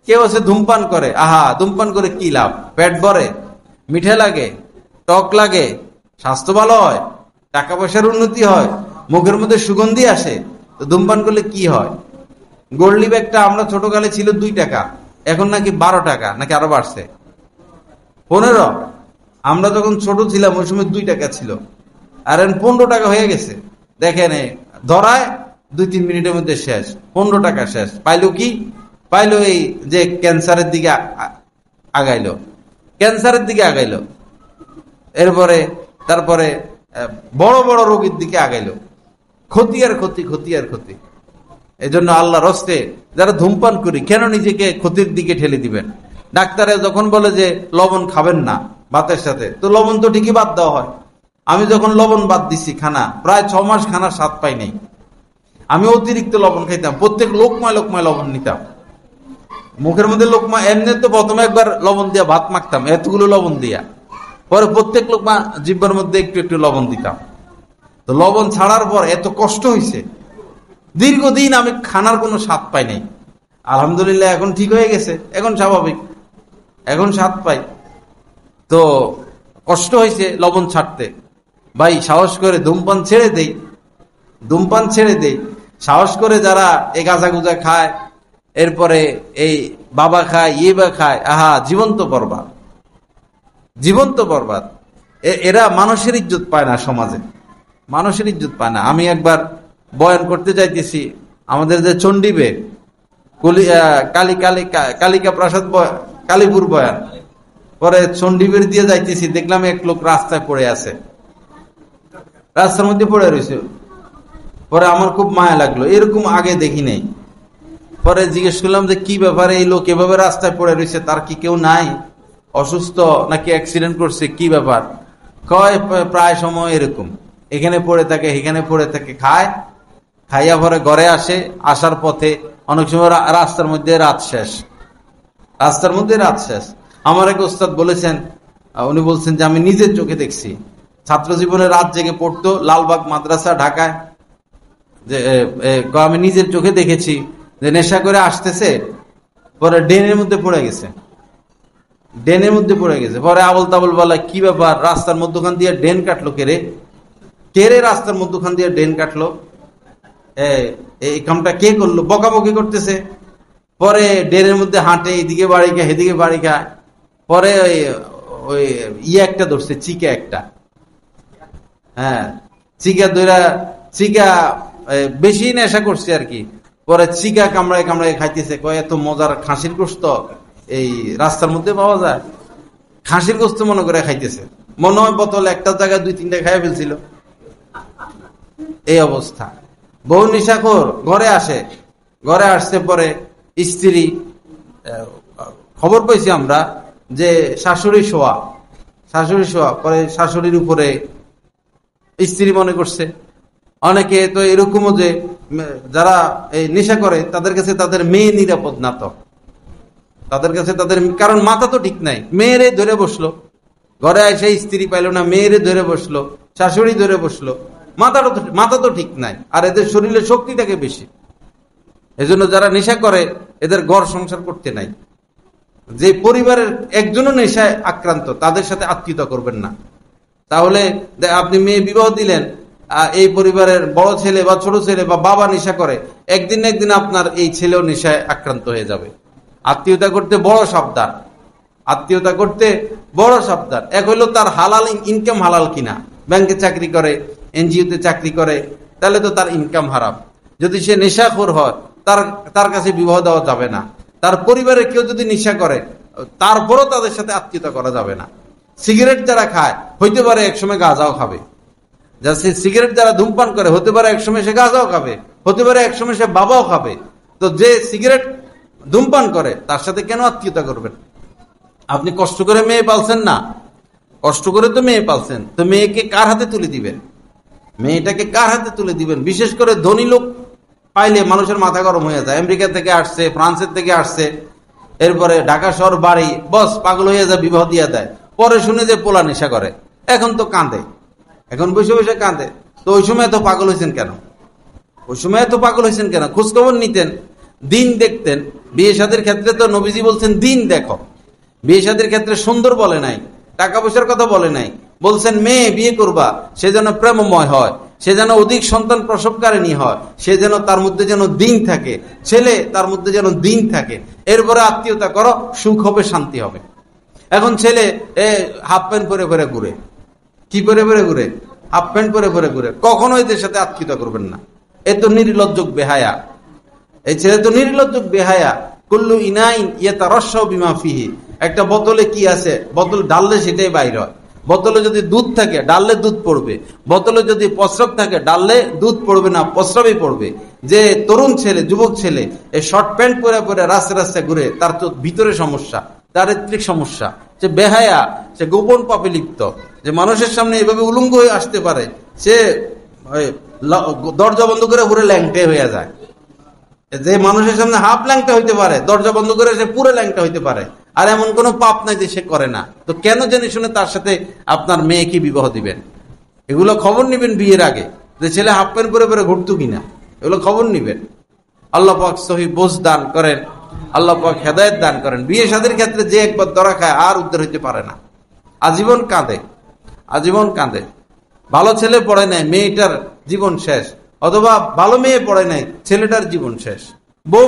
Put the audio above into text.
কেউ আছে ধূমপান করে, আহা ধূমপান করে কি লাভ, পেট ভরে, মিঠে লাগে, টক লাগে, স্বাস্থ্য ভালো হয়, টাকা পয়সার উন্নতি হয়, মুখের মধ্যে সুগন্ধি আসে, তো ধূমপান করলে কি হয়? গোল্ডলি ব্যাগটা আমরা ছোটকালে ছিল 2 টাকা, এখন নাকি 12 টাকা, নাকি আরো বাড়ছে 15। আমরা যখন ছোট ছিলাম ওই সময় 2 টাকা ছিল, আর এখন 15 টাকা হয়ে গেছে। দেখেন ধরায় 2-3 মিনিটের মধ্যে শেষ, 15 টাকা শেষ। পাইলো কি? পাইলো এই যে ক্যান্সারের দিকে আগাইলো, ক্যান্সারের দিকে আগাইলো, এরপরে তারপরে বড় বড় রোগীর দিকে আগাইলো। ক্ষতি আর ক্ষতি, ক্ষতি আর ক্ষতি। এই জন্য আল্লাহ রস্তে যারা ধূমপান করি, কেন নিজেকে ক্ষতির দিকে ঠেলে দিবেন? ডাক্তারে যখন বলে যে লবণ খাবেন না ভাতের সাথে, তো লবণ তো ঠিকই বাদ দেওয়া হয়। আমি যখন লবণ বাদ দিছি খানা, প্রায় 6 মাস খানার স্বাদ পাই নাই। আমি অতিরিক্ত লবণ খাইতাম, প্রত্যেক লোকমায় লোকমায় লবণ নিতাম মুখের মধ্যে। লোকমা এমনি তো প্রথমে একবার লবণ দিয়া ভাত মাখতাম, এতগুলো লবণ দিয়া, পরে প্রত্যেক লোকমা জিব্বার মধ্যে একটু একটু লবণ দিতাম। তো লবণ ছাড়ার পর এত কষ্ট হয়েছে, দীর্ঘদিন আমি খানার কোনো স্বাদ পাই নাই। আলহামদুলিল্লাহ এখন ঠিক হয়ে গেছে, এখন স্বাভাবিক, এখন স্বাদ পাই। তো কষ্ট হয়েছে লবণ ছাড়তে, ভাই সাহস করে ধূমপান ছেড়ে দেই, ধূমপান ছেড়ে দেই। সাহস করে যারা এই গাঁজা গুজা খায়, এরপরে এই বাবা খায়, ইয়েবা খায়, আহা জীবন্ত বরবাদ, জীবন্ত বরবাদ। এরা মানুষের ইজ্জত পায় না, সমাজে মানুষের ইজ্জত পায় না। আমি একবার বয়ান করতে যাইতেছি, আমাদের যে চণ্ডীবে কালিকা প্রাসাদ কালীপুর বয়ান, পরে চণ্ডীবের দিয়ে যাইতেছি, দেখলাম এক লোক রাস্তায় পড়ে আছে, রাস্তার মধ্যে পড়ে রয়েছে। পরে আমার খুব মায়া লাগলো, এরকম আগে দেখি নাই। পরে জিজ্ঞেস করলাম যে কি ব্যাপারে এই লোক এভাবে রাস্তায় পড়ে রয়েছে, তার কি কেউ নাই, অসুস্থ নাকি অ্যাক্সিডেন্ট করছে, কি ব্যাপার? কয় প্রায় সময় এরকম, এখানে পড়ে থাকে, এখানে পড়ে থাকে, খায়, খাইয়া পরে ঘরে আসে, আসার পথে অনেক সময় রাস্তার মধ্যে রাত শেষ, রাস্তার মধ্যে রাত শেষ। আমার এক ওস্তাদ বলেছেন, উনি বলছেন যে আমি নিজের চোখে দেখছি, ছাত্র জীবনে রাত জেগে পড়তো লালবাগ মাদ্রাসা ঢাকায়, যে আমি নিজের চোখে দেখেছি যে নেশা করে আসতেছে, পরে ড্রেনের মধ্যে পড়ে গেছে, ড্রেনের মধ্যে পড়ে গেছে। পরে আবল তাবল বলা, কি ব্যাপার, রাস্তার মধ্যখান দিয়ে ড্রেন কাটলো কে রে, কে রে রাস্তার মধ্যখান দিয়ে ড্রেন কাটলো, এই কামটা কে করলো, বকাবকি করতেছে। পরে ড্রেনের মধ্যে হাঁটে, এদিকে বাড়ি খায়, এদিকে বাড়ি খায়। পরে ওই একটা ধরছে, চিকা একটা, হ্যাঁ চিকা ধরা, চিকা বেশি নেশা করছে আর কি। পরে চিকা কামড়ায় কামড়ায় খাইতেছে, কয় এত মজার খাসির গোস্ত এই রাস্তার মধ্যে পাওয়া যায়, খাসির গোস্ত মনে করে খাইতেছে। মনে হয় বোতল একটা জায়গায় 2-3টা খাইয়া ফেলছিল, এই অবস্থা। বহু নেশাখোর ঘরে আসে, ঘরে আসছে পরে স্ত্রী, খবর পাইছি আমরা যে শাশুড়ি শোয়া, শাশুড়ি শোয়া, পরে শাশুড়ির উপরে স্ত্রী মনে করছে। অনেকে তো এরকমও যে যারা এই নেশা করে তাদের কাছে তাদের মেয়ে নিরাপদ না, তো তাদের কাছে তাদের, কারণ মাথা তো ঠিক নাই, মেয়েরে ধরে বসলো, ঘরে এসে স্ত্রী পাইলো না, মেয়েরে ধরে বসলো, শাশুড়ি ধরে বসলো, মাথা তো ঠিক নাই, আর এদের শরীরে শক্তি থাকে বেশি। এজন্য যারা নেশা করে এদের ঘর সংসার করতে নাই। যে পরিবারের একজনও নেশায় আক্রান্ত, তাদের সাথে আত্মীয়তা করবেন না। তাহলে আপনি মেয়ে বিবাহ দিলেন, এই পরিবারের বড় ছেলে বা ছোট ছেলে বা বাবা নেশা করে, একদিন না একদিন আপনার এই ছেলেও নেশায় আক্রান্ত হয়ে যাবে। আত্মীয়তা করতে বড় সাবধান, আত্মীয়তা করতে বড় সাবধান। এক হইলো তার হালাল ইনকাম হালাল কিনা, ব্যাংকে চাকরি করে, এনজিওতে চাকরি করে, তাহলে তো তার ইনকাম হারাম। যদি সে নেশাখোর হয়, তার কাছে বিবাহ দেওয়া যাবে না। তার পরিবারের কেউ যদি নেশা করে, তারপরও তাদের সাথে আত্মীয়তা করা যাবে না। সিগারেট যারা খায়, হইতে পারে একসময় গাঁজাও খাবে। সিগারেট যারা ধূমপান করে, হতে পারে একসময় সে গাঁজাও খাবে, হতে পারে একসময় সে বাবাও খাবে। তো যে সিগারেট ধূমপান করে তার সাথে কেন আত্মীয়তা করবেন? আপনি কষ্ট করে মেয়ে পালছেন না, কষ্ট করে তো মেয়ে পালছেন, তো মেয়েকে কার হাতে তুলে দিবেন? মেয়েটাকে কার হাতে তুলে দিবেন? বিশেষ করে ধনী লোক পাইলে মানুষের মাথা গরম হয়ে যায়। আমেরিকা থেকে আসছে, ফ্রান্সের থেকে আসছে, এরপরে ঢাকা শহর বাড়ি, বস পাগল হয়ে যায়, বিবাহ দিয়ে দেয়। পরে শুনে যে পোলা নেশা করে, এখন তো কাঁদে, এখন বসে বসে কাঁদে। তো ওই সময় এত পাগল হয়েছেন কেন? ওই সময় এত পাগল হয়েছেন কেন? খোঁজখবর নিতেন দিন দেখতেন, বিয়ে শাদীর ক্ষেত্রে তো নবীজি বলছেন দিন দেখো। বিয়ে শাদীর ক্ষেত্রে সুন্দর বলে নাই, টাকা পয়সার কথা বলে নাই, বলছেন মেয়ে বিয়ে করবা সে যেন প্রেমময় হয়, সে যেন অধিক সন্তান প্রসবকারিণী হয়, সে যেন তার মধ্যে যেন দিন থাকে, ছেলে তার মধ্যে যেন দিন থাকে, এরপরে আত্মীয়তা করো, সুখ হবে, শান্তি হবে। এখন ছেলে হাফ প্যান্ট পরে পরে ঘুরে, কি পরে পরে ঘুরে? হাফ প্যান্ট পরে পরে ঘুরে। কখনো এদের সাথে আত্মীয়তা করবেন না, এ তো নির্লজ্জ বেহায়া। এই ছেলে তো নির্লজ্জ বেহায়া। কুল্লু ইনাইন ইয়াতারাশাউ বিমা ফিহি, একটা বোতলে কি আছে, বোতল ডাললে সেটাই বাইর হয়। বোতলে যদি দুধ থাকে ডাললে দুধ পড়বে, বোতলে যদি প্রস্রাব থাকে ডাললে দুধ পড়বে না, প্রস্রাবই পড়বে। যে তরুণ ছেলে, যুবক ছেলে এই শর্ট প্যান্ট পরে পরে রাস্তায় রাস্তায় ঘুরে, তার তো ভিতরে সমস্যা, চারিত্রিক সমস্যা, সে বেহায়া, সে গোপন পাপে লিপ্ত। যে মানুষের সামনে এভাবে উলঙ্গ হয়ে আসতে পারে, সে দরজা বন্ধ করে পুরো ল্যাংটে হয়ে যায়। যে মানুষের সামনে হাফ ল্যাংটা হইতে পারে, দরজা বন্ধ করে সে পুরো ল্যাংটা হইতে পারে, আর এমন কোনো পাপ নাই যে সে করে না। তো কেন জেনে শুনে তার সাথে আপনার মেয়েকে বিবাহ দিবেন? এগুলো খবর নিবেন বিয়ের আগে, যে ছেলে হাফ প্যান্ট পরে পরে ঘুরতো কিনা, এগুলো খবর নিবেন। আল্লাহ পাক সহি বোঝ দান করেন, আল্লাহ পাক হেদায়েত দান করেন। বিয়ে শাদীর ক্ষেত্রে যে একবার ধরা খায় আর উদ্ধার হইতে পারে না, আজীবন কাঁদে, আজীবন কাঁদে। ভালো ছেলে পড়ে নাই, মেয়েটার জীবন শেষ, অথবা ভালো মেয়ে পড়ে নাই, ছেলেটার জীবন শেষ। বউ